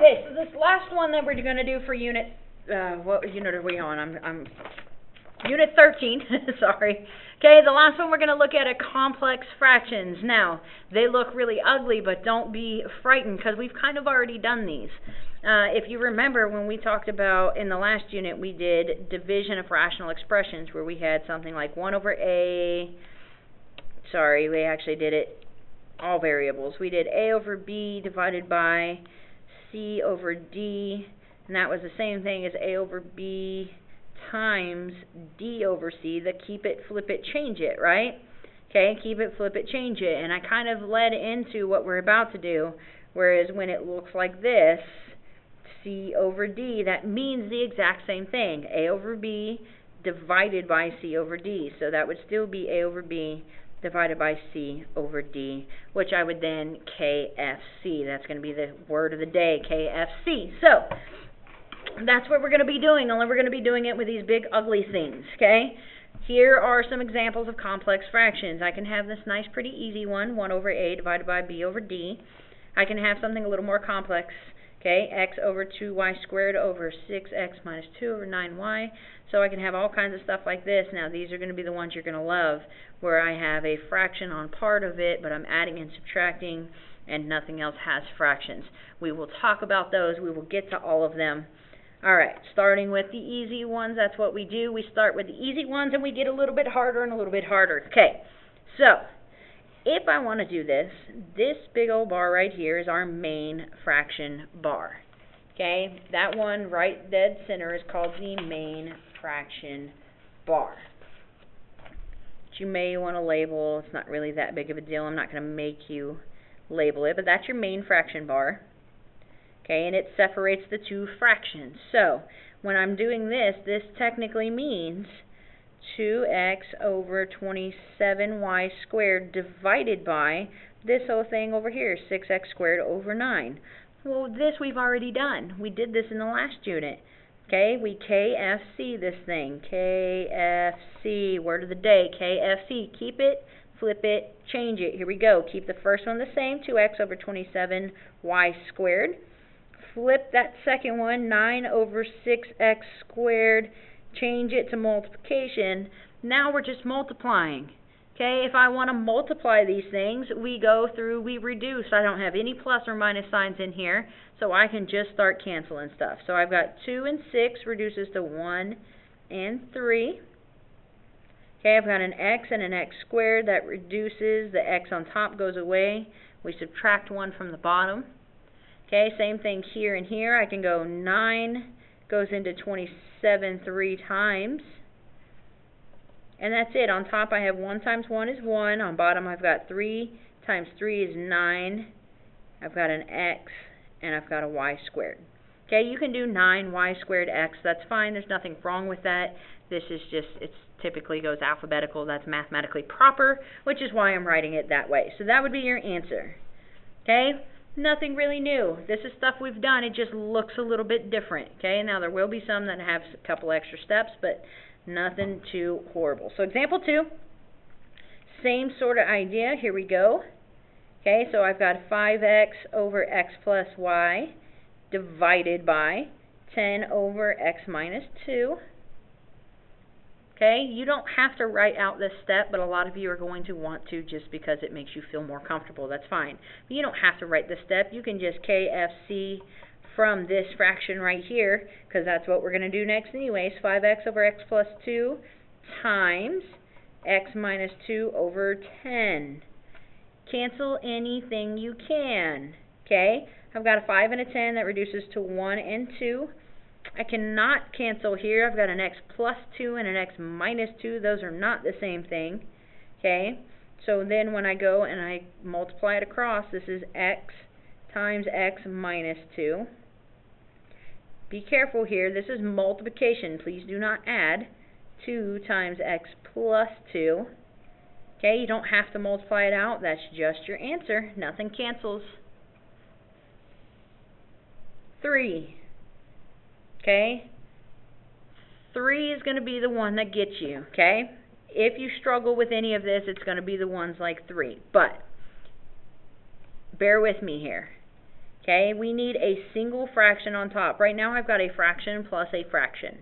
Okay, so this last one that we're going to do for unit, what unit are we on? I'm unit 13, sorry. Okay, the last one we're going to look at are complex fractions. Now, they look really ugly, but don't be frightened because we've kind of already done these. If you remember when we talked about, in the last unit, we did division of rational expressions where we had something like 1 over a, sorry, we actually did it all variables. We did a over b divided by c over d, and that was the same thing as a over b times d over c, the keep it, flip it, change it, right? Okay, keep it, flip it, change it. And I kind of led into what we're about to do, whereas when it looks like this, c over d, that means the exact same thing, a over b divided by c over d. So that would still be a over b divided by c over d, which I would then KFC. That's going to be the word of the day, KFC. So that's what we're going to be doing, only we're going to be doing it with these big ugly things, okay? Here are some examples of complex fractions. I can have this nice pretty easy one, 1 over a divided by b over d. I can have something a little more complex, okay, x over 2y squared over 6x minus 2 over 9y. So I can have all kinds of stuff like this. Now these are going to be the ones you're going to love, where I have a fraction on part of it, but I'm adding and subtracting, and nothing else has fractions. We will talk about those. We will get to all of them. Alright, starting with the easy ones, that's what we do. We start with the easy ones and we get a little bit harder and a little bit harder. Okay, so if I want to do this, this big old bar right here is our main fraction bar. Okay, that one right dead center is called the main fraction bar. You may want to label, it's not really that big of a deal. I'm not going to make you label it, but that's your main fraction bar. Okay, and it separates the two fractions. So when I'm doing this, this technically means 2x over 27y squared divided by this whole thing over here, 6x squared over 9. Well, this we've already done. We did this in the last unit. Okay, we KFC this thing. KFC, word of the day, KFC. Keep it, flip it, change it. Here we go. Keep the first one the same, 2x over 27y squared. Flip that second one, 9 over 6x squared. Change it to multiplication. Now we're just multiplying. Okay, if I want to multiply these things, we go through, we reduce. I don't have any plus or minus signs in here, so I can just start canceling stuff. So I've got 2 and 6 reduces to 1 and 3. Okay, I've got an x and an x squared that reduces. The x on top goes away. We subtract 1 from the bottom. Okay, same thing here and here. I can go 9 goes into 27 3 times. And that's it. On top I have 1 times 1 is 1. On bottom I've got 3 times 3 is 9. I've got an x and I've got a y squared. Okay, you can do 9y squared x. That's fine. There's nothing wrong with that. This is just, it typically goes alphabetical. That's mathematically proper, which is why I'm writing it that way. So that would be your answer. Okay? Nothing really new. This is stuff we've done. It just looks a little bit different. Okay, now there will be some that have a couple extra steps, but nothing too horrible. So example 2, same sort of idea. Here we go. Okay, so I've got 5x over x plus y divided by 10 over x minus 2. Okay, you don't have to write out this step, but a lot of you are going to want to just because it makes you feel more comfortable. That's fine. But you don't have to write this step. You can just KFC from this fraction right here, because that's what we're going to do next anyways. 5x over x plus 2 times x minus 2 over 10. Cancel anything you can. Okay, I've got a 5 and a 10 that reduces to 1 and 2. I cannot cancel here. I've got an x plus 2 and an x minus 2. Those are not the same thing. Okay, so then when I go and I multiply it across, this is x times x minus 2. Be careful here. This is multiplication. Please do not add 2 times x plus 2. Okay, you don't have to multiply it out. That's just your answer. Nothing cancels. 3. Okay, 3 is going to be the one that gets you, okay? If you struggle with any of this, it's going to be the ones like 3. But bear with me here. Okay, we need a single fraction on top. Right now I've got a fraction plus a fraction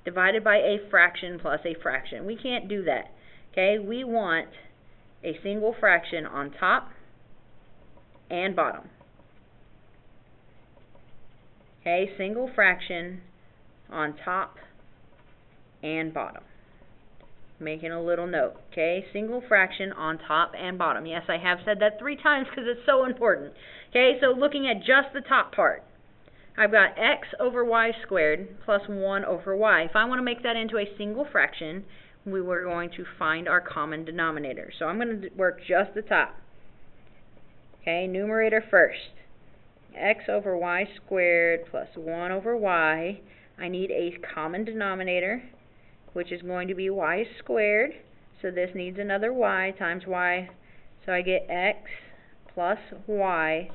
divided by a fraction plus a fraction. We can't do that. Okay, we want a single fraction on top and bottom. Okay, single fraction on top and bottom. Making a little note. Okay, single fraction on top and bottom. Yes, I have said that 3 times because it's so important. Okay, so looking at just the top part, I've got x over y squared plus 1 over y. If I want to make that into a single fraction, we were going to find our common denominator. So I'm going to work just the top. Okay, numerator first. X over y squared plus 1 over y. I need a common denominator, which is going to be y squared. So this needs another y times y. So I get x plus y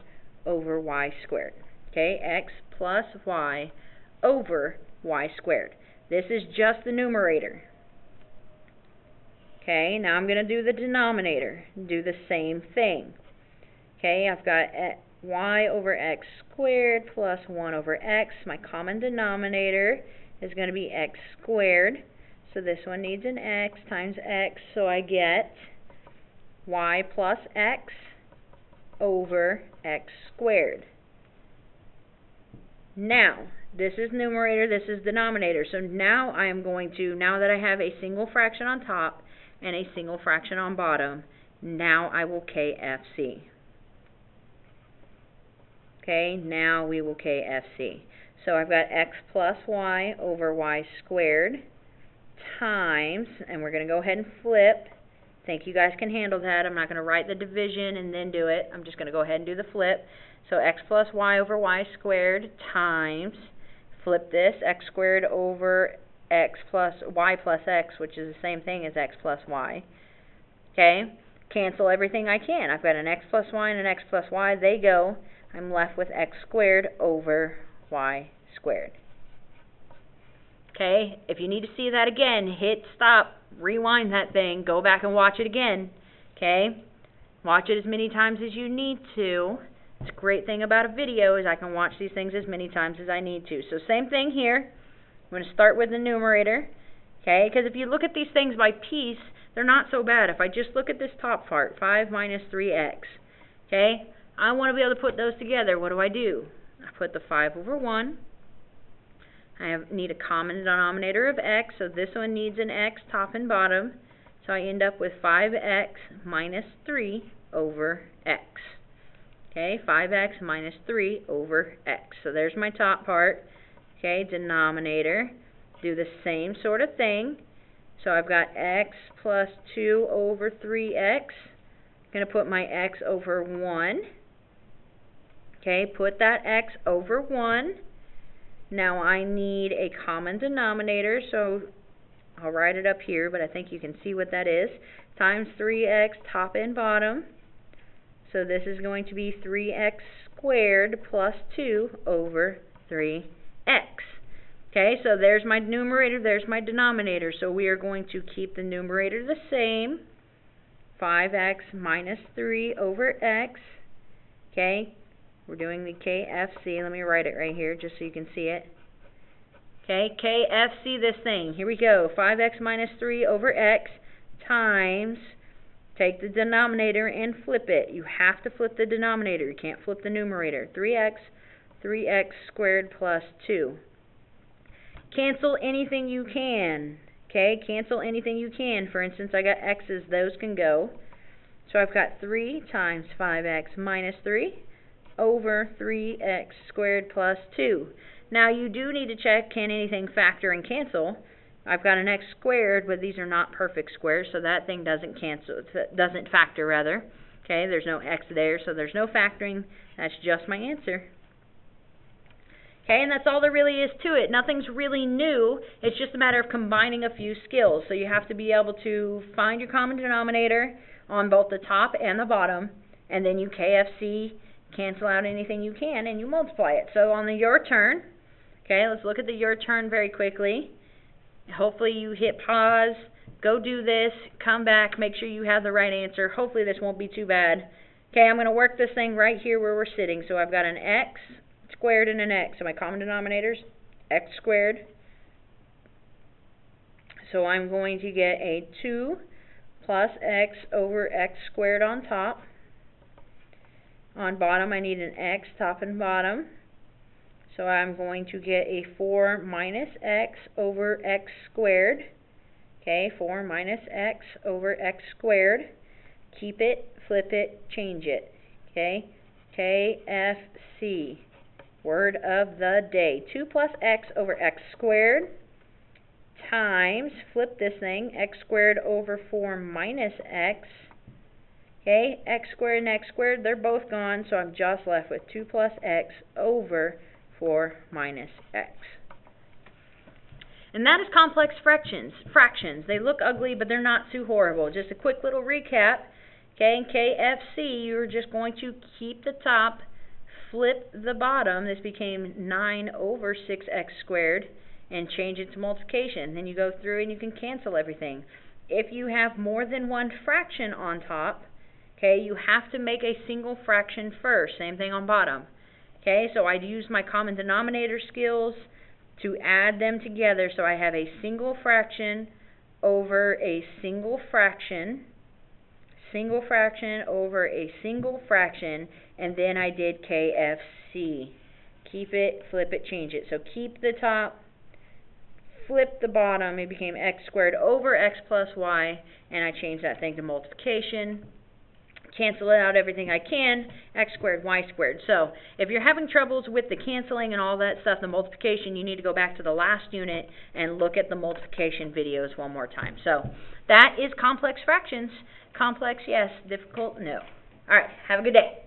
over y squared. Okay, x plus y over y squared. This is just the numerator. Okay, now I'm going to do the denominator. Do the same thing. Okay, I've got y over x squared plus 1 over x. My common denominator is going to be x squared. So this one needs an x times x. So I get y plus x over x squared. Now, this is numerator, this is denominator. So now I am going to, now that I have a single fraction on top and a single fraction on bottom, now I will KFC. Okay, now we will KFC. So I've got x plus y over y squared times, and we're going to go ahead and flip. Think you guys can handle that. I'm not going to write the division and then do it. I'm just going to go ahead and do the flip. So x plus y over y squared times, flip this, x squared over x plus y plus x, which is the same thing as x plus y. Okay, cancel everything I can. I've got an x plus y and an x plus y. They go. I'm left with x squared over y squared. Okay, if you need to see that again, hit stop, rewind that thing, go back and watch it again. Okay, watch it as many times as you need to. The great thing about a video is I can watch these things as many times as I need to. So same thing here. I'm going to start with the numerator. Okay, because if you look at these things by piece, they're not so bad. If I just look at this top part, 5 minus 3x. Okay, I want to be able to put those together. What do? I put the 5 over 1. I need a common denominator of x, so this one needs an x top and bottom. So I end up with 5x minus 3 over x. Okay, 5x minus 3 over x. So there's my top part. Okay, denominator. Do the same sort of thing. So I've got x plus 2 over 3x. I'm going to put my x over 1. Okay, put that x over 1. Now I need a common denominator, so I'll write it up here, but I think you can see what that is. Times 3x top and bottom. So this is going to be 3x squared plus 2 over 3x. Okay, so there's my numerator, there's my denominator. So we are going to keep the numerator the same. 5x minus 3 over x. Okay, we're doing the KFC. Let me write it right here just so you can see it. Okay, KFC this thing. Here we go. 5x minus 3 over x times, take the denominator and flip it. You have to flip the denominator. You can't flip the numerator. 3x squared plus 2. Cancel anything you can. Okay, cancel anything you can. For instance, I got x's. Those can go. So I've got 3 times 5x minus 3 over 3x squared plus 2. Now you do need to check, can anything factor and cancel? I've got an x squared, but these are not perfect squares, so that thing doesn't cancel, doesn't factor rather. Okay, there's no x there, so there's no factoring. That's just my answer. Okay, and that's all there really is to it. Nothing's really new. It's just a matter of combining a few skills. So you have to be able to find your common denominator on both the top and the bottom, and then you KFC, cancel out anything you can, and you multiply it. So on the your turn, okay, let's look at the your turn very quickly. Hopefully you hit pause, go do this, come back, make sure you have the right answer. Hopefully this won't be too bad. Okay, I'm going to work this thing right here where we're sitting. So I've got an x squared and an x. So my common denominators, x squared. So I'm going to get a 2 plus x over x squared on top. On bottom, I need an x, top and bottom. So I'm going to get a 4 minus x over x squared. Okay, 4 minus x over x squared. Keep it, flip it, change it. Okay, KFC, word of the day. 2 plus x over x squared times, flip this thing, x squared over 4 minus x. Okay, x squared and x squared, they're both gone, so I'm just left with 2 plus x over 4 minus x. And that is complex fractions. They look ugly, but they're not too horrible. Just a quick little recap. Okay, in KFC, you're just going to keep the top, flip the bottom. This became 9 over 6x squared, and change it to multiplication. Then you go through and you can cancel everything. If you have more than one fraction on top, okay, you have to make a single fraction first. Same thing on bottom. Okay, so I'd use my common denominator skills to add them together. So I have a single fraction over a single fraction over a single fraction, and then I did KFC. Keep it, flip it, change it. So keep the top, flip the bottom, it became x squared over x plus y, and I changed that thing to multiplication. Cancel it out everything I can, x squared, y squared. So if you're having troubles with the canceling and all that stuff, the multiplication, you need to go back to the last unit and look at the multiplication videos one more time. So that is complex fractions. Complex, yes. Difficult, no. All right, have a good day.